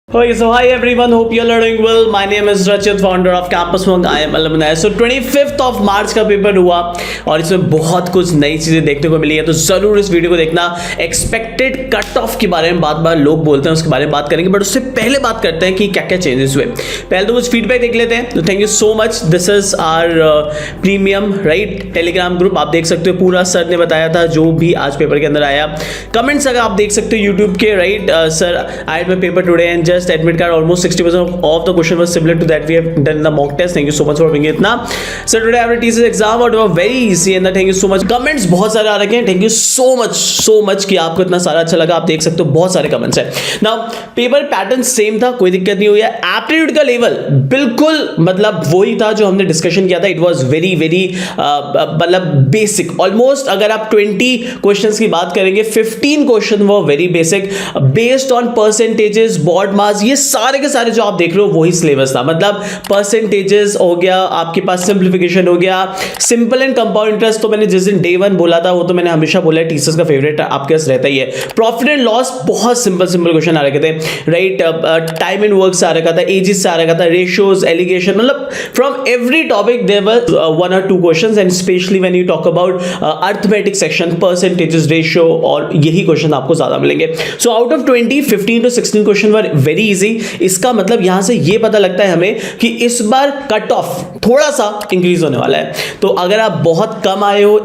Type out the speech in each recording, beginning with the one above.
Okay, so hi everyone, hope you're learning well. My name is Rachit, founder of Campus Monk. I am alumni. So 25th of March का paper हुआ और इसमें बहुत कुछ नई चीज़ें देखने को मिली है, तो ज़रूर इस वीडियो को देखना। एक्सपेक्टेड कट ऑफ के बारे में बार लोग बोलते हैं, उसके बारे में बात करेंगे, बट उससे पहले बात करते हैं कि क्या क्या चेंजेस हुए। पहले तो कुछ फीडबैक देख लेते हैं। तो thank you so much, this is our premium right Telegram group. आप देख सकते हो पूरा सर ने बताया था जो भी आज पेपर के अंदर आया। कमेंट्स अगर आप देख सकते हो यूट्यूब के, right sir I had my paper today and just admit card almost 60% of the question was similar to that we have done in the mock test. Thank you so much for bringing it now. So today I have a TCS exam और वो very easy and thank you so much. Comments बहुत सारे आ रखे हैं, thank you so much कि आपको इतना सारा अच्छा लगा। आप देख सकते हो बहुत सारे कमेंट्स हैं। Now पेपर पैटर्न सेम था, कोई दिक्कत नहीं हुई है। एप्टीट्यूड का लेवल बिल्कुल मतलब वही था जो हमने डिस्कशन किया था। इट वॉज वेरी मतलब बेसिक ऑलमोस्ट। अगर आप 20 क्वेश्चन की बात करेंगे, 15 क्वेश्चन वो very basic based on percentages, BODMAS, ये सारे के सारे जो आप देख रहे हो वही सिलेबस था। मतलब परसेंटेजेस हो गया, आपके पास सिंप्लीफिकेशन हो गया, सिंपल एंड कंपाउंड इंटरेस्ट तो मैंने जिस दिन डे 1 बोला था वो तो मैंने हमेशा बोला है, टीचर्स का फेवरेट आपके पास रहता ही है। प्रॉफिट एंड लॉस बहुत सिंपल क्वेश्चन आ रखे थे, राइट। टाइम एंड वर्क से आ रखा था, एजेस से आ रखा था, रेशियोज, एलिगेशन, मतलब from every topic there were 1 or 2 questions and specially when you talk about arithmetic section, percentages, ratio, और यही क्वेश्चन आपको ज्यादा मिलेंगे। So out of 20, 15 to 16 question were very easy. इसका मतलब यहां से ये पता लगता है हमें कि इस बार कट ऑफ थोड़ा सा इंक्रीज होने वाला है। तो अगर आप बहुत कम आए हो,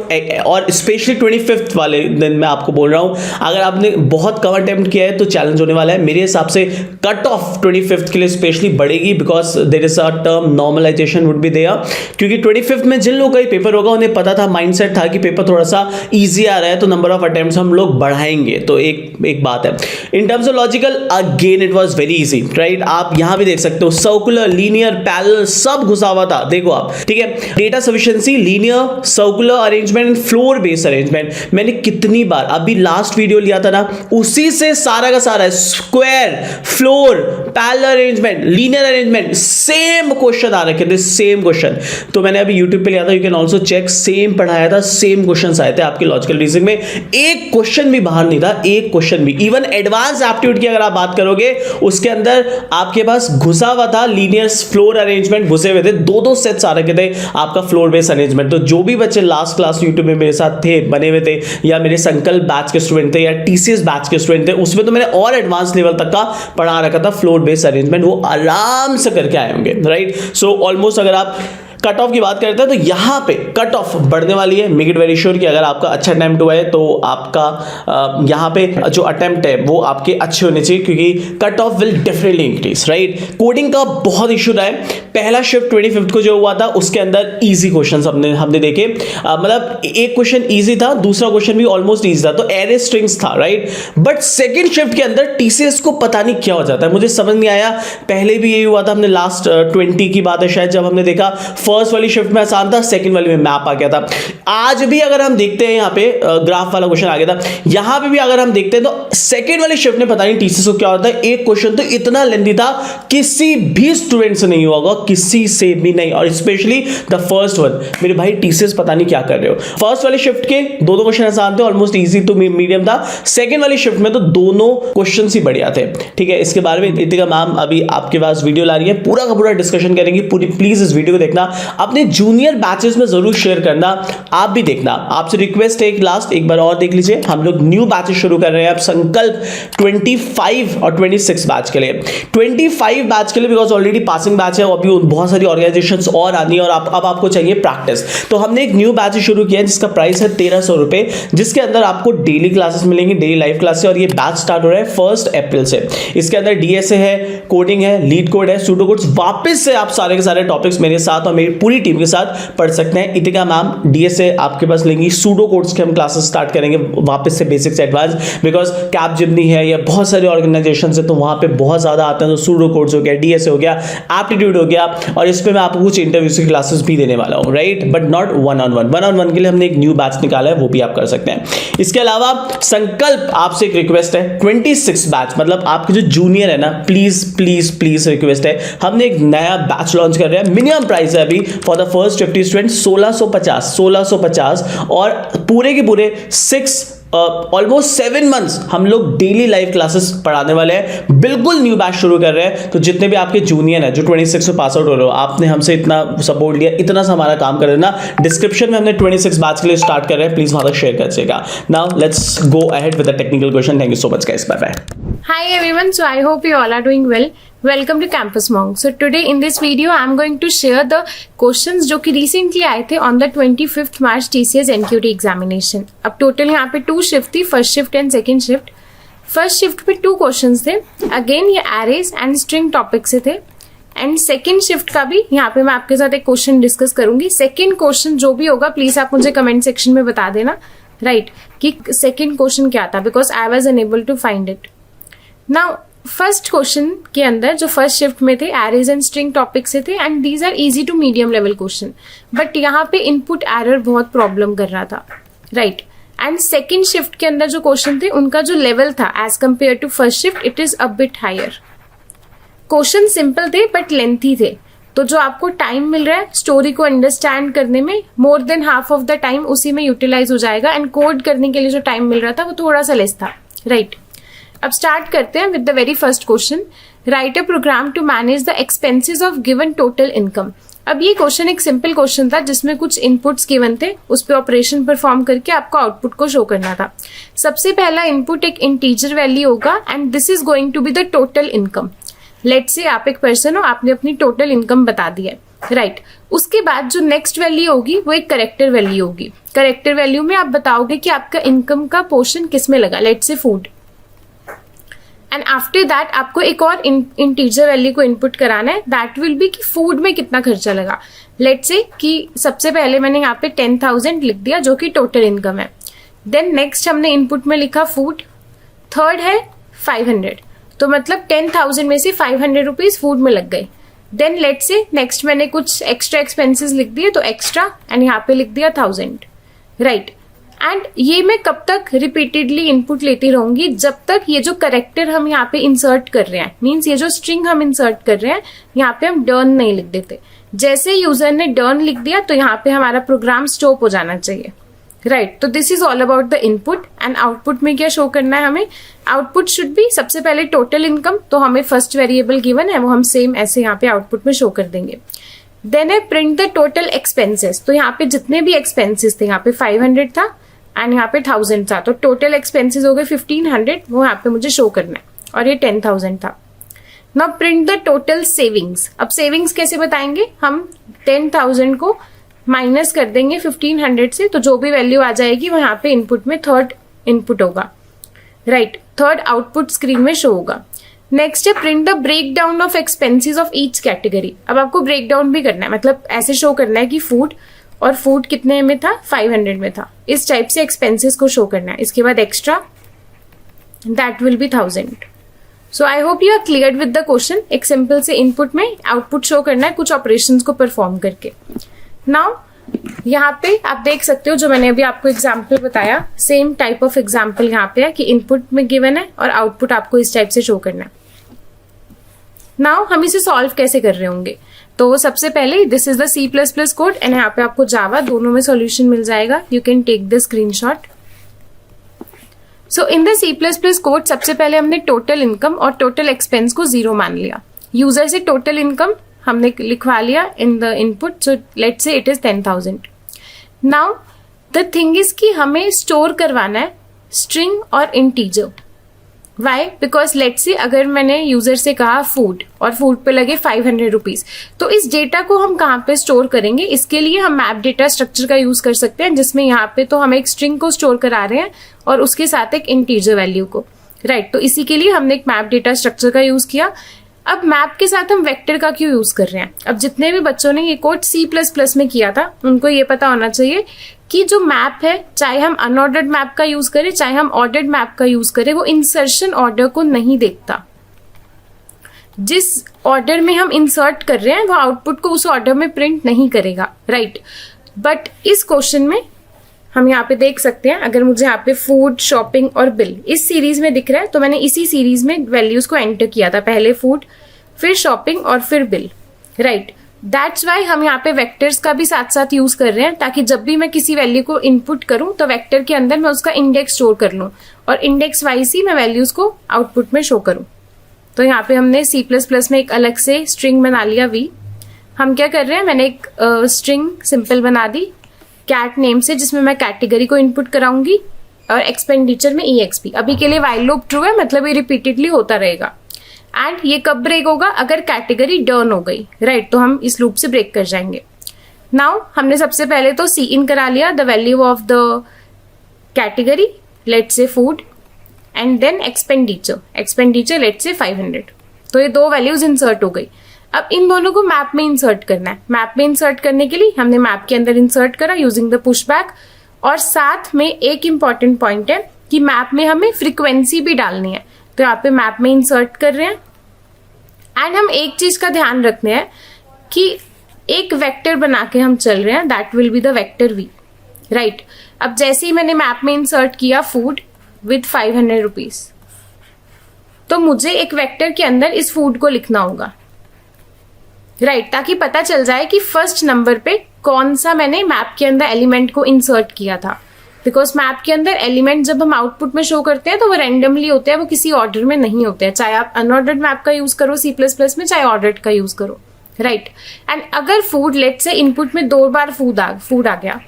और स्पेशली 25th वाले दिन मैं आपको बोल रहा हूं, अगर आपने बहुत कम अटेम्प्ट किया है तो चैलेंज होने वाला है। मेरे हिसाब से कट ऑफ 25th के लिए स्पेशली बढ़ेगी, because there is a term normalization would be there. क्योंकि 25th में जिन लोगों का पेपर होगा उन्हें पता था, माइंडसेट था कि पेपर थोड़ा सा इजी आ रहा है, तो नंबर ऑफ अटेम्प्ट्स हम लोग बढ़ाएंगे। तो एक बात है। In terms of logical again it was very easy, right. आप यहां भी देख सकते हो सर्कुलर, लीनियर, पैरेलल सब घुसा हुआ था, देखो आप, ठीक है। Data sufficiency, linear, circular arrangement and floor based arrangement. मैंने कितनी बार अभी लास्ट वीडियो लिया था ना, उसी से सारा का सारा square, floor, parallel arrangement, linear arrangement, same question आ रखे थे, सेम क्वेश्चन। तो मैंने अभी यूट्यूब पे लिया था, you can also check, same पढ़ाया था, सेम क्वेश्चंस आए थे आपके लॉजिकल रीजनिंग में। एक क्वेश्चन भी बाहर नहीं था, एक क्वेश्चन भी। इवन एडवांस एप्टीट्यूड की अगर आप बात करोगे, उसके अंदर आपके पास घुसा हुआ था लीनियर फ्लोर अरेंजमेंट, घुसे हुए थे, दो सेट्स आ रखे थे आपका फ्लोर बेस अरेंजमेंट। तो जो भी बच्चे लास्ट क्लास यूट्यूब में मेरे साथ थे, बने हुए थे, या मेरे संकल्प बैच के स्टूडेंट थे, या टीसीएस बैच के स्टूडेंट थे, उसमें तो मैंने और एडवांस लेवल तक का पढ़ा रखा था फ्लोर बेस अरेंजमेंट, वो आराम से करके आए होंगे, राइट। सो ऑलमोस्ट अगर आप कट ऑफ की बात करते हैं तो यहाँ पे कट ऑफ बढ़ने वाली है। मेक इट वेरी श्योर कि अगर आपका अच्छा अटेम्प्ट हुआ है तो आपका यहाँ पे जो अटेम्प्ट है वो आपके अच्छे होने चाहिए, क्योंकि cut off will definitely increase, right. Coding का बहुत इशू रहा है। पहला शिफ्ट 25th को जो हुआ था उसके अंदर इजी क्वेश्चन हमने देखे, मतलब एक क्वेश्चन इजी था, दूसरा क्वेश्चन भी ऑलमोस्ट इजी था, तो एरे स्ट्रिंग्स था, राइट। बट सेकेंड शिफ्ट के अंदर टीसीएस को पता नहीं क्या हो जाता है, मुझे समझ नहीं आया। पहले भी यही हुआ था, हमने लास्ट 20 की बात है शायद, जब हमने देखा फर्स्ट वाली शिफ्ट में आसान था, सेकंड वाली में मैप आ गया था। आज भी अगर हम देखते हैं, यहाँ पे ग्राफ वाला क्वेश्चन आ गया था, यहाँ पे भी अगर हम देखते हैं तो सेकंड वाली शिफ्ट में पता नहीं टीसीएस को क्या होता है। एक क्वेश्चन तो इतना लेंथी था, किसी भी स्टूडेंट से नहीं होगा, किसी से भी नहीं, और स्पेशली द फर्स्ट वन। मेरे भाई टीसीएस पता नहीं क्या कर रहे हो। फर्स्ट वाली शिफ्ट के दो क्वेश्चन आसान थे, ऑलमोस्ट इजी टू मीडियम था। सेकंड वाली शिफ्ट में तो दोनों क्वेश्चन ही बढ़िया थे, ठीक है। इसके बारे में इतिका मैम अभी आपके पास वीडियो ला रही है, पूरा का पूरा डिस्कशन करेंगे। पूरी प्लीज इस वीडियो को देखना, अपने जूनियर बैचेस में जरूर शेयर करना, आप भी देखना। आपसे रिक्वेस्ट है लास्ट एक बार और देख लीजिए, हम लोग न्यू बैचेस शुरू कर रहे हैं अब संकल्प 25 और 26 बैच के लिए। 25 बैच के लिए बिकॉज ऑलरेडी पासिंग बैच है, अभी बहुत सारी ऑर्गेनाइजेशंस और आनी है, और अब आपको चाहिए प्रैक्टिस। तो हमने एक न्यू बैच शुरू किया है जिसका प्राइस है 1300 रुपए, जिसके अंदर आपको डेली क्लासेस मिलेंगी, डेली लाइव क्लासेस, और ये बैच स्टार्ट हो रहा है 1 अप्रैल से। इसके अंदर डीएसए है, कोडिंग है, लीड कोड है, सूडो कोड्स, वापस से आप सारे के सारे टॉपिक्स मेरे साथ और मेरी पूरी टीम के साथ पढ़ सकते हैं। इतिका मैम डीएसए आपके पास लेंगी, सूडो कोड्स के हम क्लासेस स्टार्ट करेंगे वापस से बेसिक से एडवांस, बिकॉज कैप जिमनी है या बहुत सारी ऑर्गेनाइजेशन है तो वहां पे बहुत ज्यादा आते हैं। तो सूडो कोड्स हो गया, डीएसए हो गया, एप्टीट्यूड हो गया, और इस पे मैं आपको कुछ इंटरव्यूज की क्लासेस भी देने वाला हूं, right, but not one on one के लिए हमने एक न्यू बैच निकाला है, वो भी आप कर सकते हैं। इसके अलावा संकल्प आपसे एक रिक्वेस्ट है, 26 बैच, मतलब आपके जो जूनियर है ना, प्लीज रिक्वेस्ट है, हमने एक नया बैच लॉन्च कर रहे हैं। मिनिमम प्राइस है अभी studding for the first 50 students 1650 और पूरे के पूरे 6 ऑलमोस्ट 7 months हम लोग डेली लाइव क्लासेस पढ़ाने वाले हैं। बिल्कुल न्यू बैच शुरू कर रहे हैं, तो जितने भी आपके जूनियर हैं जो 26 में पास आउट हो रहे हो, आपने हमसे इतना सपोर्ट लिया, इतना सा हमारा काम कर देना। डिस्क्रिप्शन में हमने 26 बैच के लिए स्टार्ट कर रहे हैं, प्लीज वहां तक शेयर करिएगा। Now let's go ahead with the technical question. Thank you so much guys, bye bye. Hi everyone, so I hope you all are doing well. Welcome to Campus Monk. So today in this video I am going to share the questions जो कि recently आए थे on the 25th March TCS NQT examination. अब total यहाँ पे 2 shift थी, first shift and second shift. First shift पे 2 questions थे, again ये arrays and string topic से थे, एंड सेकेंड शिफ्ट का भी यहाँ पे मैं आपके साथ एक क्वेश्चन डिस्कस करूंगी। सेकेंड क्वेश्चन जो भी होगा प्लीज आप मुझे कमेंट सेक्शन में बता देना, राइट, कि सेकेंड क्वेश्चन क्या था, because I was unable to find it. Now first question के अंदर जो फर्स्ट शिफ्ट में थे एरेज एंड स्ट्रिंग टॉपिक से थे, and these are easy to medium level question, but यहाँ पे इनपुट एरर बहुत प्रॉब्लम कर रहा था, राइट। एंड सेकेंड शिफ्ट के अंदर जो क्वेश्चन थे उनका जो लेवल था as compared to first shift it is a bit higher. Question simple थे बट लेंथी थे, तो जो आपको टाइम मिल रहा है स्टोरी को अंडरस्टैंड करने में, more than half of the time उसी में यूटिलाइज हो जाएगा, एंड कोड करने के लिए जो टाइम मिल रहा था वो थोड़ा सा लेस था, राइट। अब स्टार्ट करते हैं with the very first question, write a program to manage the expenses of given total income. अब ये क्वेश्चन एक सिंपल क्वेश्चन था जिसमें कुछ इनपुट्स गिवन थे, उस पर ऑपरेशन परफॉर्म करके आपको आउटपुट को शो करना था। सबसे पहला इनपुट एक इंटीजर वैल्यू होगा, and this is going to be the total income. Let's say आप एक पर्सन हो, आपने अपनी टोटल इनकम बता दी है, राइट। उसके बाद जो नेक्स्ट वैल्यू होगी वो एक करेक्टर वैल्यू होगी। करेक्टर वैल्यू में आप बताओगे कि आपका इनकम का पोर्शन किस में लगा, let's say food, and after that आपको एक और इंटीजर वैल्यू को इनपुट कराना है, दैट विल बी कि फूड में कितना खर्चा लगा। लेट्स से कि सबसे पहले मैंने यहाँ पे 10,000 लिख दिया जो कि टोटल इनकम है, देन नेक्स्ट हमने इनपुट में लिखा फूड, थर्ड है 500, तो मतलब 10,000 में से 500 रुपीज फूड में लग गए। देन लेट्स से नेक्स्ट मैंने कुछ एक्स्ट्रा एक्सपेंसेस लिख दिए, तो एक्स्ट्रा, एंड यहाँ पे लिख दिया 1000, राइट। एंड ये मैं कब तक रिपीटेडली इनपुट लेती रहूंगी, जब तक ये जो करेक्टर हम यहाँ पे इंसर्ट कर रहे हैं, मीन्स ये जो स्ट्रिंग हम इंसर्ट कर रहे हैं यहाँ पे हम डन नहीं लिख देते। जैसे यूजर ने डन लिख दिया तो यहाँ पे हमारा प्रोग्राम स्टॉप हो जाना चाहिए, राइट। तो this is all about the input, and output में क्या शो करना है हमें, आउटपुट शुड बी सबसे पहले टोटल इनकम, तो हमें फर्स्ट वेरिएबल गिवन है वो हम सेम ऐसे यहाँ पे आउटपुट में शो कर देंगे। देन है प्रिंट द टोटल एक्सपेंसेस, तो यहाँ पे जितने भी एक्सपेंसेस थे, यहाँ पे 500 था एंड यहाँ पे 1000 था, तो टोटल एक्सपेंसेस हो गए 1500, वो यहाँ पे मुझे शो करना है, और ये 10,000 था। Now print the total savings. अब सेविंग्स कैसे बताएंगे, हम 10,000 को माइनस कर देंगे 1500 से, तो जो भी वैल्यू आ जाएगी वो यहाँ पे इनपुट में थर्ड इनपुट होगा, राइट, थर्ड आउटपुट स्क्रीन में शो होगा। नेक्स्ट है print the break down of expenses of each category. अब आपको ब्रेक डाउन भी करना है, मतलब ऐसे शो करना है कि फूड, और फूड कितने में था, 500 में था, इस टाइप से एक्सपेंसेस को शो करना है। इसके बाद extra, that will be 1000। So I hope you are clear with the question. एक सिंपल से इनपुट में आउटपुट शो करना है कुछ ऑपरेशंस को परफॉर्म करके। नाउ यहाँ पे आप देख सकते हो जो मैंने अभी आपको एग्जाम्पल बताया, सेम टाइप ऑफ एग्जाम्पल यहाँ पे है कि इनपुट में गिवन है और आउटपुट आपको इस टाइप से शो करना है। नाउ हम इसे सॉल्व कैसे कर रहे होंगे, तो सबसे पहले this is the C++ code, and यहाँ पे आपको जावा दोनों में सॉल्यूशन मिल जाएगा, you can take the screenshot. So in the C++ code सबसे पहले हमने टोटल इनकम और टोटल एक्सपेंस को 0 मान लिया। यूजर से टोटल इनकम हमने लिखवा लिया in the input, so let's say it is 10,000। Now the thing is कि हमें स्टोर करवाना है स्ट्रिंग और integer. Y, because let's say अगर मैंने यूजर से कहा फूड और फूड पे लगे 500 रुपीज, तो इस डेटा को हम कहाँ पे स्टोर करेंगे, इसके लिए हम मैप डेटा स्ट्रक्चर का यूज कर सकते हैं, जिसमें यहाँ पे तो हम एक स्ट्रिंग को स्टोर करा रहे हैं और उसके साथ एक इंटीजर वैल्यू को, राइट। तो इसी के लिए हमने एक मैप डेटा स्ट्रक्चर का यूज किया। अब मैप के साथ हम वेक्टर का क्यों यूज कर रहे हैं, अब जितने भी बच्चों ने ये कोड C++ में किया था उनको ये पता होना चाहिए कि जो मैप है, चाहे हम अनऑर्डर्ड मैप का यूज करें चाहे हम ऑर्डर्ड मैप का यूज करें, वो इंसर्शन ऑर्डर को नहीं देखता। जिस ऑर्डर में हम इंसर्ट कर रहे हैं वो आउटपुट को उस ऑर्डर में प्रिंट नहीं करेगा, राइट। बट इस क्वेश्चन में हम यहाँ पे देख सकते हैं, अगर मुझे यहाँ पे फूड, शॉपिंग और बिल इस सीरीज में दिख रहा है, तो मैंने इसी सीरीज में वैल्यूज को एंटर किया था, पहले फूड, फिर शॉपिंग और फिर बिल, राइट। दैट्स वाई हम यहाँ पे वेक्टर्स का भी साथ साथ यूज कर रहे हैं, ताकि जब भी मैं किसी वैल्यू को इनपुट करूं तो वेक्टर के अंदर मैं उसका इंडेक्स स्टोर कर लूं और इंडेक्स वाइज ही मैं वैल्यूज को आउटपुट में शो करूं। तो यहाँ पे हमने C++ में एक अलग से स्ट्रिंग बना लिया v। हम क्या कर रहे हैं, मैंने एक स्ट्रिंग सिंपल बना दी कैट नेम से, जिसमें मैं कैटेगरी को इनपुट कराऊंगी और एक्सपेंडिचर में EXP। अभी के लिए व्हाइल लूप ट्रू है, मतलब ये रिपीटेडली होता रहेगा। एंड ये कब ब्रेक होगा, अगर कैटेगरी डन हो गई, राइट, तो हम इस लूप से ब्रेक कर जाएंगे। नाउ हमने सबसे पहले तो सी इन करा लिया the value of the category, let's say food, and then expenditure let's say 500। तो ये दो वैल्यूज इंसर्ट हो गई। अब इन दोनों को मैप में इंसर्ट करना है। मैप में इंसर्ट करने के लिए हमने मैप के अंदर इंसर्ट करा यूजिंग द पुशबैक। और साथ में एक इंपॉर्टेंट पॉइंट है कि मैप में हमें फ्रीक्वेंसी भी डालनी है, तो यहाँ पे मैप में इंसर्ट कर रहे हैं। एंड हम एक चीज का ध्यान रखने हैं कि एक वेक्टर बना के हम चल रहे हैं, that will be the vector v, right. अब जैसे ही मैंने मैप में इंसर्ट किया फूड विद 500 रुपीज, तो मुझे एक वेक्टर के अंदर इस फूड को लिखना होगा, राइट, ताकि पता चल जाए कि फर्स्ट नंबर पे कौन सा मैंने मैप के अंदर एलिमेंट को इंसर्ट किया था। बिकॉज मैप के अंदर एलिमेंट जब हम आउटपुट में शो करते हैं तो वो रैंडमली होते हैं, वो किसी ऑर्डर में नहीं होते हैं, चाहे आप अनऑर्डर्ड मैप का यूज करो C++ में, चाहे ऑर्डर्ड का यूज करो, राइट। एंड अगर फूड लेट से इनपुट में 2 बार फूड आ गया,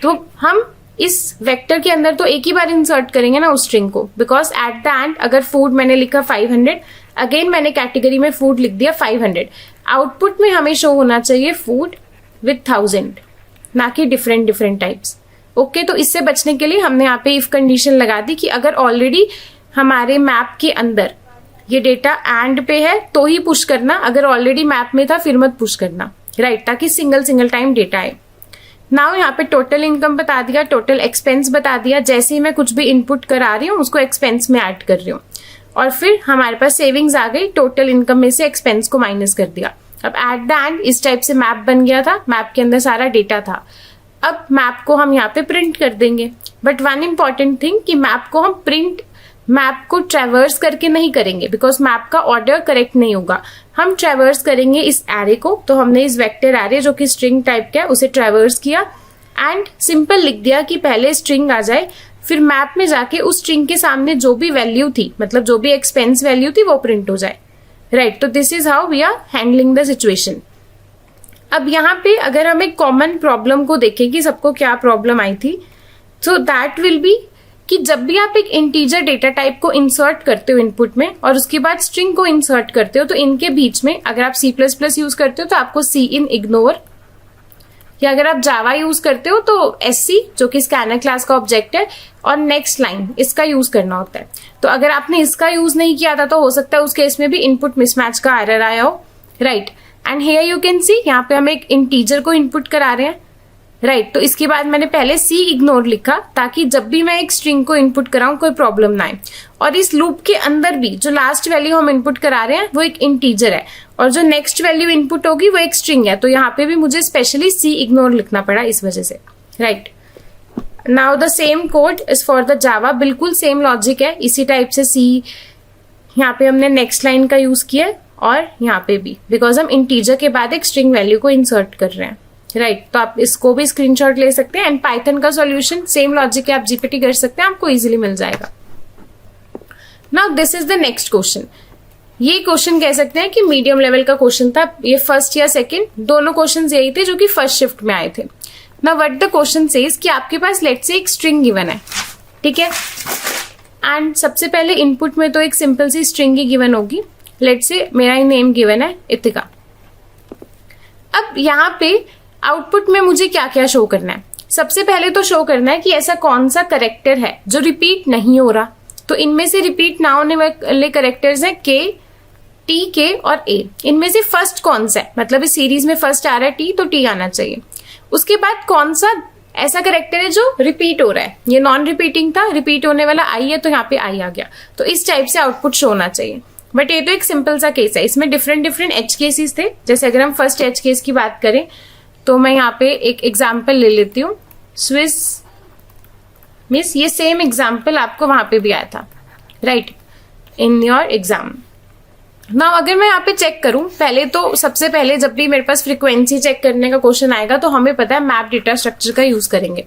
तो हम इस वेक्टर के अंदर तो एक ही बार इंसर्ट करेंगे ना उस स्ट्रिंग को, बिकॉज एट द एंड अगर फूड मैंने लिखा 500, अगेन मैंने कैटेगरी में फूड लिख दिया 500, आउटपुट में हमें शो होना चाहिए फूड विथ 1000, ना कि डिफरेंट टाइप्स। ओके, तो इससे बचने के लिए हमने यहाँ पे इफ कंडीशन लगा दी कि अगर ऑलरेडी हमारे मैप के अंदर ये डेटा एंड पे है तो ही पुश करना, अगर ऑलरेडी मैप में था फिर मत पुश करना, राइट, ताकि सिंगल टाइम डेटा आए। नाउ यहाँ पे टोटल इनकम बता दिया, टोटल एक्सपेंस बता दिया, जैसे ही मैं कुछ भी इनपुट करा रही हूँ उसको एक्सपेंस में ऐड कर रही हूँ, और फिर हमारे पास सेविंग्स आ गई, टोटल इनकम में से एक्सपेंस को माइनस कर दिया। अब एट द एंड इस टाइप से मैप बन गया था, मैप के अंदर सारा डेटा था। अब मैप को हम यहाँ पे प्रिंट कर देंगे, बट वन इंपॉर्टेंट थिंग कि मैप को हम प्रिंट मैप को ट्रैवर्स करके नहीं करेंगे, बिकॉज मैप का ऑर्डर करेक्ट नहीं होगा। हम ट्रैवर्स करेंगे इस एरे को, तो हमने इस वेक्टर एरे जो कि स्ट्रिंग टाइप का है उसे ट्रैवर्स किया एंड सिंपल लिख दिया कि पहले स्ट्रिंग आ जाए, फिर मैप में जाके उस स्ट्रिंग के सामने जो भी वैल्यू थी, मतलब जो भी एक्सपेंस वैल्यू थी वो प्रिंट हो जाए, राइट। तो this is how we are handling the situation. अब यहाँ पे अगर हम एक कॉमन प्रॉब्लम को देखें कि सबको क्या प्रॉब्लम आई थी, सो दैट विल बी कि जब भी आप एक इंटीजर डेटा टाइप को इंसर्ट करते हो इनपुट में और उसके बाद स्ट्रिंग को इंसर्ट करते हो, तो इनके बीच में अगर आप C++ यूज करते हो तो आपको सी इन इग्नोर, या अगर आप जावा यूज करते हो तो SC जो कि स्कैनर क्लास का ऑब्जेक्ट है, और नेक्स्ट लाइन इसका यूज करना होता है। तो अगर आपने इसका यूज नहीं किया था तो हो सकता है उस केस में भी इनपुट मिसमैच का एरर आया हो, right. And here you can see यहाँ पे हम एक इंटीजर को इनपुट करा रहे हैं, राइट। तो इसके बाद मैंने पहले सी इग्नोर लिखा ताकि जब भी मैं एक स्ट्रिंग को इनपुट कराऊं कोई प्रॉब्लम ना आए। और इस लूप के अंदर भी जो लास्ट वैल्यू हम इनपुट करा रहे हैं वो एक इंटीजर है और जो नेक्स्ट वैल्यू इनपुट होगी वो एक स्ट्रिंग है, तो यहाँ पे भी मुझे स्पेशली सी इग्नोर लिखना पड़ा इस वजह से, right. Now the same code is for the Java, बिल्कुल सेम लॉजिक है, इसी टाइप से सी यहाँ पे हमने नेक्स्ट लाइन का यूज किया और यहाँ पे भी, बिकॉज हम इंटीजर के बाद एक स्ट्रिंग वैल्यू को इंसर्ट कर रहे हैं, राइट। तो आप इसको भी स्क्रीनशॉट ले सकते हैं। एंड पाइथन का सॉल्यूशन सेम लॉजिक है, आप जीपीटी कर सकते हैं, आपको इजीली मिल जाएगा। Now this is the next question. ये क्वेश्चन कह सकते हैं कि मीडियम लेवल का क्वेश्चन था, ये फर्स्ट या सेकंड दोनों क्वेश्चन यही थे जो कि फर्स्ट शिफ्ट में आए थे। Now what the question says कि आपके पास लेट्स से एक स्ट्रिंग गिवन है, ठीक है, एंड सबसे पहले इनपुट में तो एक सिंपल सी स्ट्रिंग ही गिवन होगी, लेट्स से मेरा ही नेम गिवन है इतिका। अब यहाँ पे आउटपुट में मुझे क्या क्या शो करना है, सबसे पहले तो शो करना है कि ऐसा कौन सा करेक्टर है जो रिपीट नहीं हो रहा। तो इनमें से रिपीट ना होने वाले करेक्टर्स हैं के, टी, के और ए। इनमें से फर्स्ट कौन सा है, मतलब इस सीरीज में फर्स्ट आ रहा है टी, तो टी आना चाहिए। उसके बाद कौन सा ऐसा करेक्टर है जो रिपीट हो रहा है, ये नॉन रिपीटिंग था, रिपीट होने वाला आई है तो यहाँ पे आई आ गया, तो इस टाइप से आउटपुट शो होना चाहिए। बट ये तो एक सिंपल सा केस है, इसमें डिफरेंट एज केसेस थे। जैसे अगर हम फर्स्ट एज केस की बात करें तो मैं यहाँ पे एक एग्जाम्पल ले लेती हूँ, स्विस मिस, ये सेम एग्जाम्पल आपको वहां पे भी आया था, राइट, इन योर एग्जाम। ना अगर मैं यहाँ पे चेक करूं, पहले तो सबसे पहले जब भी मेरे पास फ्रीक्वेंसी चेक करने का क्वेश्चन आएगा तो हमें पता है मैप डेटा स्ट्रक्चर का यूज करेंगे।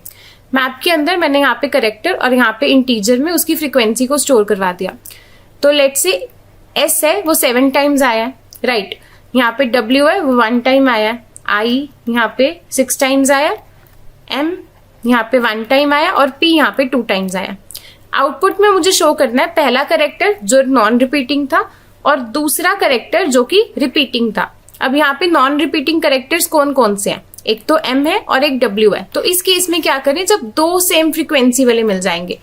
मैप के अंदर मैंने यहाँ पे करेक्टर और यहाँ पे इंटीजर में उसकी फ्रीक्वेंसी को स्टोर करवा दिया। तो लेट से एस है वो 7 टाइम्स आया है, राइट। यहाँ पे डब्ल्यू है वो 1 टाइम आया है, आई यहाँ पे 6 टाइम्स आया, एम यहाँ पे 1 टाइम आया और पी यहाँ पे 2 टाइम्स आया। आउटपुट में मुझे शो करना है पहला करेक्टर जो नॉन रिपीटिंग था और दूसरा करेक्टर जो कि रिपीटिंग था। अब यहाँ पे नॉन रिपीटिंग करेक्टर्स कौन कौन से हैं, एक तो एम है और एक डब्ल्यू है। तो इस केस में क्या करें, जब 2 सेम फ्रीक्वेंसी वाले मिल जाएंगे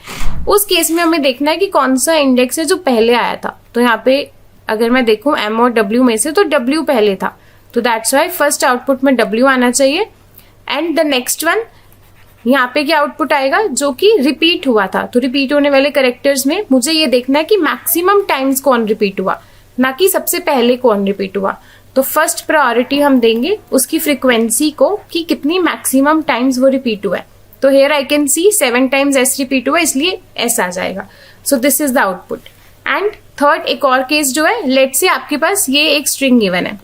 उस केस में हमें देखना है कि कौन सा इंडेक्स है जो पहले आया था। तो यहाँ पे अगर मैं देखूं एम और डब्ल्यू में से तो डब्ल्यू पहले था, तो दैट्स वाई फर्स्ट आउटपुट में डब्ल्यू आना चाहिए। एंड द नेक्स्ट वन यहाँ पे क्या आउटपुट आएगा जो कि रिपीट हुआ था। तो रिपीट होने वाले करेक्टर्स में मुझे ये देखना है कि मैक्सिमम टाइम्स कौन रिपीट हुआ, ना कि सबसे पहले कौन रिपीट हुआ। तो फर्स्ट प्रायोरिटी हम देंगे उसकी फ्रीक्वेंसी को कि कितनी मैक्सिमम टाइम्स वो रिपीट हुआ है। तो here I can see 7 times S repeat हुआ, इसलिए एस आ जाएगा। सो this is the output. And third एक और केस जो है, लेट से आपके पास ये एक स्ट्रिंग गिवन है।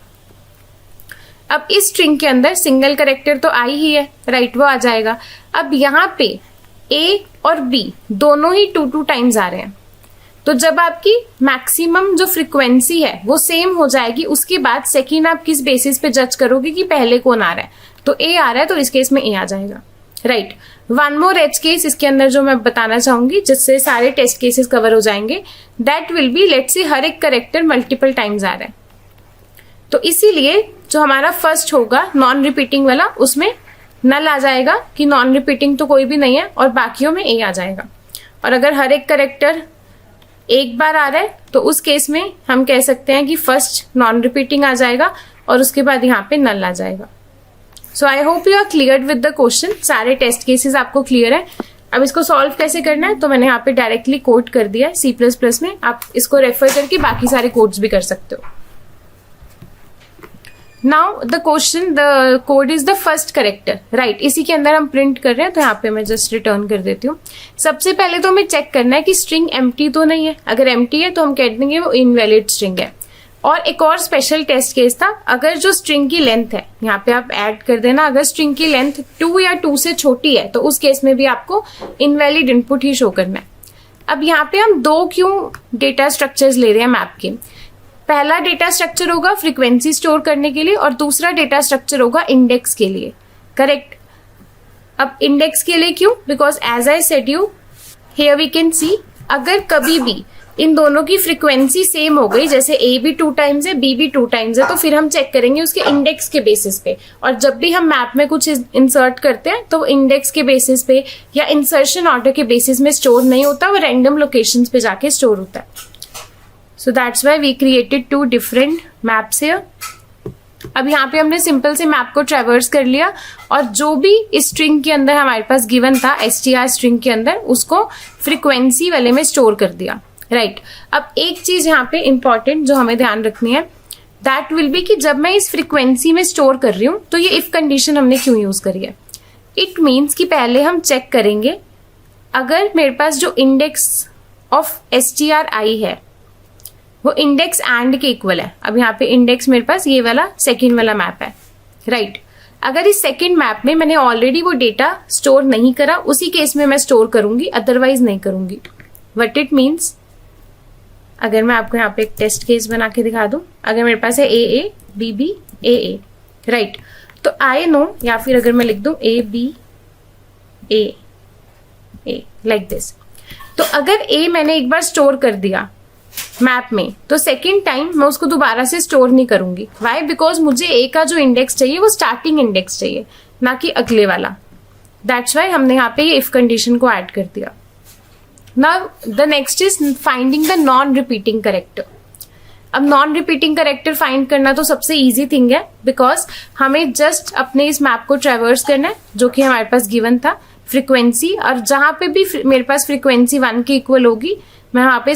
अब इस स्ट्रिंग के अंदर सिंगल करेक्टर तो आई ही है, राइट, वो आ जाएगा। अब यहाँ पे ए और बी दोनों ही 2 टाइम्स आ रहे हैं। तो जब आपकी मैक्सिमम जो फ्रीक्वेंसी है वो सेम हो जाएगी, उसके बाद सेकेंड आप किस बेसिस पे जज करोगे कि पहले कौन आ रहा है। तो ए आ रहा है तो इस केस में ए आ जाएगा, right. One more edge case इसके अंदर जो मैं बताना चाहूंगी जिससे सारे टेस्ट केसेस कवर हो जाएंगे, दैट विल बी लेट से हर एक करेक्टर मल्टीपल टाइम्स आ रहा है। तो इसीलिए जो हमारा फर्स्ट होगा नॉन रिपीटिंग वाला, उसमें नल आ जाएगा कि नॉन रिपीटिंग तो कोई भी नहीं है और बाकियों में ए आ जाएगा। और अगर हर एक करेक्टर एक बार आ रहा है तो उस केस में हम कह सकते हैं कि फर्स्ट नॉन रिपीटिंग आ जाएगा और उसके बाद यहाँ पे नल आ जाएगा। So I hope you are clear with the question. सारे टेस्ट केसेस आपको क्लियर है। अब इसको सॉल्व कैसे करना है तो मैंने यहाँ पे डायरेक्टली कोड कर दिया है C++ में। आप इसको रेफर करके बाकी सारे कोड्स भी कर सकते हो। Now the question, the code is the first character, right. इसी के अंदर हम प्रिंट कर रहे हैं तो यहाँ पे मैं जस्ट रिटर्न कर देती हूँ। सबसे पहले तो हमें चेक करना है कि स्ट्रिंग एम्प्टी तो नहीं है। अगर एम्प्टी है तो हम कह देंगे वो इनवैलिड स्ट्रिंग है। और एक और स्पेशल टेस्ट केस था, अगर जो स्ट्रिंग की लेंथ है, यहाँ पे आप ऐड कर देना, अगर स्ट्रिंग की लेंथ 2 या 2 से छोटी है तो उस केस में भी आपको इनवैलिड इनपुट ही शो करना है। अब यहाँ पे हम 2 क्यों डेटा स्ट्रक्चर्स ले रहे हैं मैप के। पहला डेटा स्ट्रक्चर होगा फ्रीक्वेंसी स्टोर करने के लिए और दूसरा डेटा स्ट्रक्चर होगा इंडेक्स के लिए, करेक्ट। अब इंडेक्स के लिए क्यों, because as I said you here we can see, अगर कभी भी इन दोनों की फ्रीक्वेंसी सेम हो गई, जैसे ए भी 2 टाइम्स है बी भी 2 टाइम्स है, तो फिर हम चेक करेंगे उसके इंडेक्स के बेसिस पे। और जब भी हम मैप में कुछ इंसर्ट करते हैं तो इंडेक्स के बेसिस पे या इंसर्शन ऑर्डर के बेसिस में स्टोर नहीं होता, वो रैंडम लोकेशंस पे जाके स्टोर होता है। So that's why we created 2 different maps here. अब यहाँ पे हमने सिंपल से मैप को ट्रेवर्स कर लिया और जो भी इस स्ट्रिंग के अंदर हमारे पास गिवन था str स्ट्रिंग के अंदर, उसको फ्रीक्वेंसी वाले में स्टोर कर दिया, राइट। अब एक चीज यहाँ पे इंपॉर्टेंट जो हमें ध्यान रखनी है, दैट विल बी कि जब मैं इस फ्रीक्वेंसी में स्टोर कर रही हूँ तो ये इफ कंडीशन हमने क्यों यूज करी है। इट मीन्स कि पहले हम चेक करेंगे अगर मेरे पास जो इंडेक्स ऑफ str आई है वो इंडेक्स एंड के इक्वल है। अब यहाँ पे इंडेक्स मेरे पास ये वाला सेकंड वाला मैप है, राइट। अगर इस सेकंड मैप में मैंने ऑलरेडी वो डेटा स्टोर नहीं करा, उसी केस में मैं स्टोर करूंगी, अदरवाइज नहीं करूंगी। व्हाट इट मीन्स, अगर मैं आपको यहाँ पे एक टेस्ट केस बना के दिखा दूं, अगर मेरे पास है A B B A, right, तो आई नो, या फिर अगर मैं लिख दूं A B A like this, तो अगर ए मैंने एक बार स्टोर कर दिया मैप में तो सेकेंड टाइम मैं उसको दोबारा से स्टोर नहीं करूंगी। वाई, बिकॉज मुझे ए का जो इंडेक्स चाहिए वो स्टार्टिंग इंडेक्स चाहिए, ना कि अगले वाला। दैट्स वाई हमने यहाँ पे ये इफ कंडीशन को ऐड कर दिया। Now the next is finding the non repeating character. अब नॉन रिपीटिंग करेक्टर फाइंड करना तो सबसे इजी थिंग है, बिकॉज हमें जस्ट अपने इस मैप को ट्रेवर्स करना है जो कि हमारे पास गिवन था फ्रीक्वेंसी, और जहां पे भी मेरे पास फ्रीक्वेंसी 1 के इक्वल होगी मैं वहां पे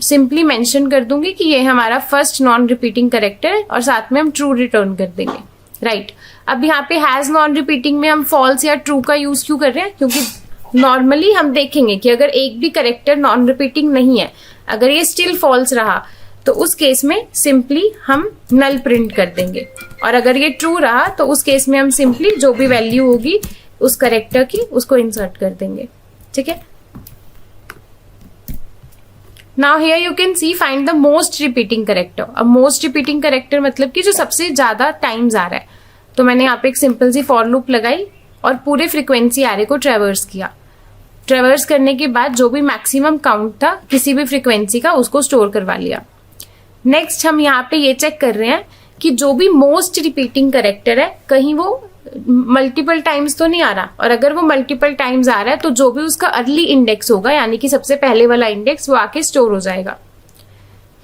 सिंपली मेंशन कर दूंगी कि ये हमारा फर्स्ट नॉन रिपीटिंग करेक्टर है और साथ में हम ट्रू रिटर्न कर देंगे, राइट। अब यहाँ पे हैज नॉन रिपीटिंग में हम फॉल्स या ट्रू का यूज क्यों कर रहे हैं, क्योंकि नॉर्मली हम देखेंगे कि अगर एक भी करेक्टर नॉन रिपीटिंग नहीं है, अगर ये स्टिल फॉल्स रहा तो उस केस में सिंपली हम नल प्रिंट कर देंगे, और अगर ये ट्रू रहा तो उस केस में हम सिंपली जो भी वैल्यू होगी उस करेक्टर की उसको इंसर्ट कर देंगे। ठीक है, now here you can see find the most repeating character. अब मोस्ट रिपीटिंग करेक्टर मतलब कि जो सबसे ज्यादा टाइम्स आ रहा है। तो मैंने यहाँ पे एक सिंपल सी फॉर लूप लगाई और पूरे फ्रीक्वेंसी एरे को ट्रेवर्स किया। ट्रेवर्स करने के बाद जो भी मैक्सिमम काउंट था किसी भी फ्रीक्वेंसी का उसको स्टोर करवा लिया। नेक्स्ट हम यहाँ पे ये चेक कर रहे हैं कि जो भी मोस्ट रिपीटिंग करेक्टर है कहीं वो मल्टीपल टाइम्स तो नहीं आ रहा, और अगर वो मल्टीपल टाइम्स आ रहा है तो जो भी उसका अर्ली इंडेक्स होगा यानी कि सबसे पहले वाला इंडेक्स वो आके स्टोर हो जाएगा।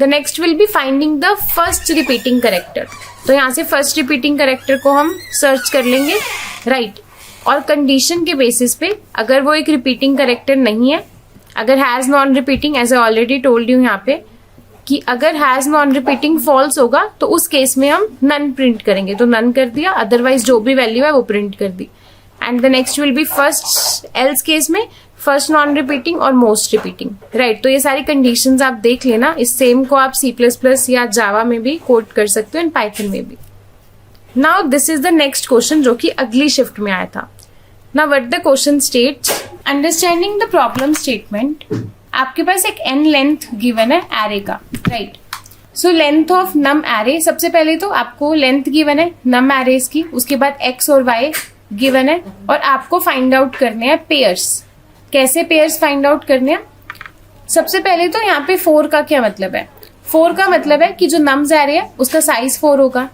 The next will be finding the first repeating character. तो यहाँ से फर्स्ट रिपीटिंग करेक्टर को हम सर्च कर लेंगे, राइट। और कंडीशन के बेसिस पे अगर वो एक रिपीटिंग करेक्टर नहीं है, अगर has non repeating, as I already told you यहाँ पे कि अगर हैज नॉन रिपीटिंग फॉल्स होगा तो उस केस में हम नन प्रिंट करेंगे। तो नन कर दिया, अदरवाइज जो भी वैल्यू है वो प्रिंट कर दी। And the next will be first, else case में फर्स्ट नॉन रिपीटिंग और मोस्ट रिपीटिंग, राइट। तो ये सारी कंडीशंस आप देख लेना। इस सेम को आप C++ या जावा में भी कोड कर सकते हो एंड पाइथन में भी। Now this is the next question जो कि अगली शिफ्ट में आया था। Now what the question states, understanding the problem statement. आपके पास एक n लेंथ गिवन है एरे का, राइट। So length of num array, सबसे पहले तो आपको लेंथ गिवन है नम एरेज की, उसके बाद x और y गिवन है, और आपको फाइंड आउट करने हैं पेयर्स। कैसे पेयर्स फाइंड आउट करने हैं? सबसे पहले तो यहाँ पे 4 का क्या मतलब है? 4 का मतलब है कि जो नम्स एरे है उसका साइज 4 होगा।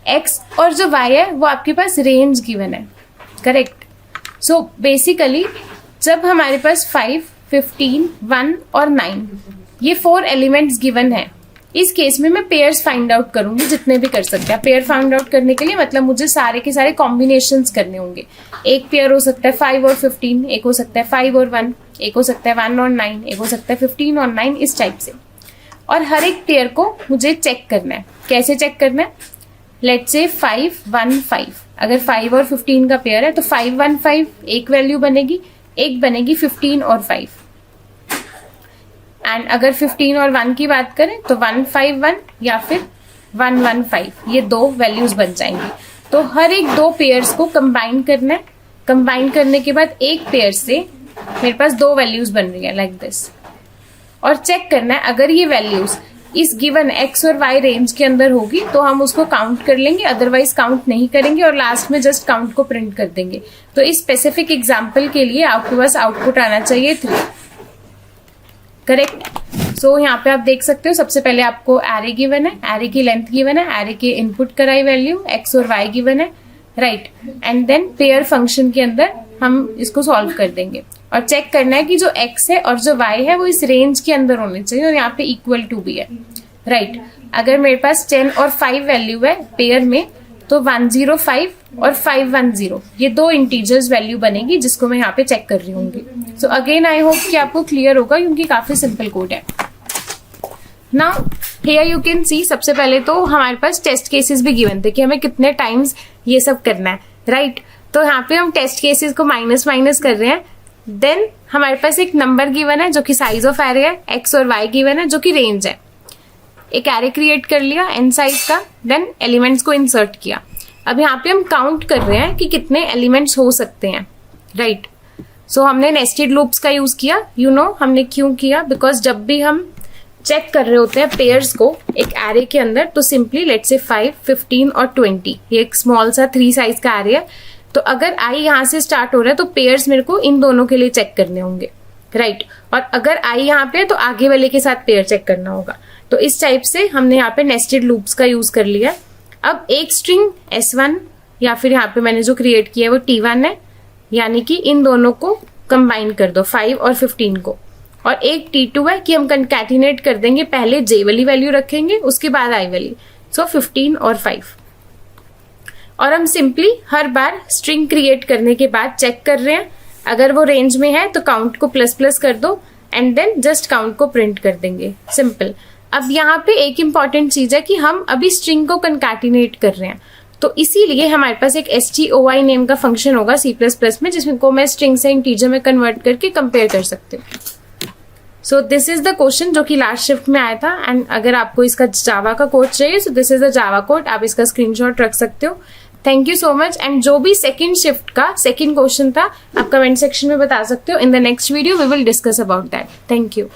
x और जो y है वो आपके पास रेंज गिवन है, करेक्ट। सो बेसिकली जब हमारे पास 5, 15, 1 और 9 ये 4 एलिमेंट्स गिवन है, इस केस में मैं पेयर्स फाइंड आउट करूंगी, जितने भी कर सकते हैं। पेयर फाइंड आउट करने के लिए मतलब मुझे सारे के सारे कॉम्बिनेशंस करने होंगे। एक पेयर हो सकता है 5 और 15, एक हो सकता है 5 और 1, एक हो सकता है 1 और 9, एक हो सकता है 15 और 9, इस टाइप से। और हर एक पेयर को मुझे चेक करना है। कैसे चेक करना है? लेट्स से 5, 1, 5, अगर 5 और 15 का पेयर है तो 5, 1, 5 एक वैल्यू बनेगी, एक बनेगी 15 और 5। एंड अगर 15 और 1 की बात करें तो 1, 5, 1 या फिर 1, 1, 5, ये 2 वैल्यूज बन जाएंगी। तो हर एक 2 पेयर्स को कंबाइन करना है। कंबाइन करने के बाद एक पेयर से मेरे पास 2 वैल्यूज बन रही है लाइक दिस, और चेक करना है अगर ये वैल्यूज इस गिवन x और y रेंज के अंदर होगी तो हम उसको काउंट कर लेंगे, अदरवाइज काउंट नहीं करेंगे और लास्ट में जस्ट काउंट को प्रिंट कर देंगे। तो इस स्पेसिफिक एग्जांपल के लिए आपके पास आउटपुट आना चाहिए 3, करेक्ट। सो यहाँ पे आप देख सकते हो सबसे पहले आपको एरे गिवन है, एरे की लेंथ गिवन है, एरे के इनपुट कराई वैल्यू x और y गिवन है, राइट। एंड देन पेयर फंक्शन के अंदर हम इसको सॉल्व कर देंगे और चेक करना है कि जो x है और जो y है वो इस रेंज के अंदर होने चाहिए, और यहाँ पे इक्वल टू भी है, राइट। अगर मेरे पास 10 और 5 वैल्यू है पेयर में तो 105 और 510 ये 2 इंटीजर्स वैल्यू बनेगी जिसको मैं यहाँ पे चेक कर रही होंगी। सो अगेन आई होप कि आपको क्लियर होगा क्योंकि काफी सिंपल कोड है। Now here you can see सबसे पहले तो हमारे पास टेस्ट केसेस भी गिवन थे कि हमें कितने टाइम्स ये सब करना है, राइट। तो यहाँ पे हम टेस्ट केसेस को माइनस माइनस कर रहे हैं। देन हमारे पास एक नंबर गिवन है जो कि साइज ऑफ एरे है, x और y गिवन है जो कि रेंज है। एक एरे क्रिएट कर लिया n साइज का, देन एलिमेंट्स को इंसर्ट किया। अब यहाँ पे हम काउंट कर रहे हैं कि कितने एलिमेंट्स हो सकते हैं, राइट। सो हमने नेस्टेड लूप्स का यूज किया। यू नो हमने क्यों किया? बिकॉज जब भी हम चेक कर रहे होते हैं पेयर्स को एक एरे के अंदर तो सिंपली लेट्स से 5, 15 और 20 ये एक स्मॉल सा 3 साइज का एरे है। तो अगर i यहाँ से स्टार्ट हो रहा है तो पेयर्स मेरे को इन दोनों के लिए चेक करने होंगे, राइट। और अगर i यहाँ पे है तो आगे वाले के साथ पेयर चेक करना होगा। तो इस टाइप से हमने यहाँ पे नेस्टेड लूप्स का यूज कर लिया। अब एक स्ट्रिंग S1 या फिर यहाँ पे मैंने जो क्रिएट किया है वो T1 है, यानी कि इन दोनों को कंबाइन कर दो 5 और 15 को। और एक T2 है कि हम कंकैटिनेट कर देंगे, पहले j वाली वैल्यू रखेंगे उसके बाद i वाली। सो 15 और 5। और हम सिंपली हर बार स्ट्रिंग क्रिएट करने के बाद चेक कर रहे हैं, अगर वो रेंज में है तो काउंट को प्लस प्लस कर दो एंड देन जस्ट काउंट को प्रिंट कर देंगे, सिंपल। अब यहाँ पे एक इंपॉर्टेंट चीज है कि हम अभी स्ट्रिंग को कंकैटिनेट कर रहे हैं, तो इसीलिए हमारे पास एक stoi नेम का फंक्शन होगा C++ में जिसमें को मैं स्ट्रिंग से इंटीजर में कन्वर्ट करके कंपेयर कर सकते हूँ। सो दिस इज द क्वेश्चन जो कि लास्ट शिफ्ट में आया था, एंड अगर आपको इसका जावा का कोड चाहिए so this is the Java code, आप इसका स्क्रीनशॉट रख सकते हो। Thank you so much. And जो भी सेकंड शिफ्ट का सेकंड क्वेश्चन था आप कमेंट सेक्शन में बता सकते हो। In the next video we will discuss about that. Thank you.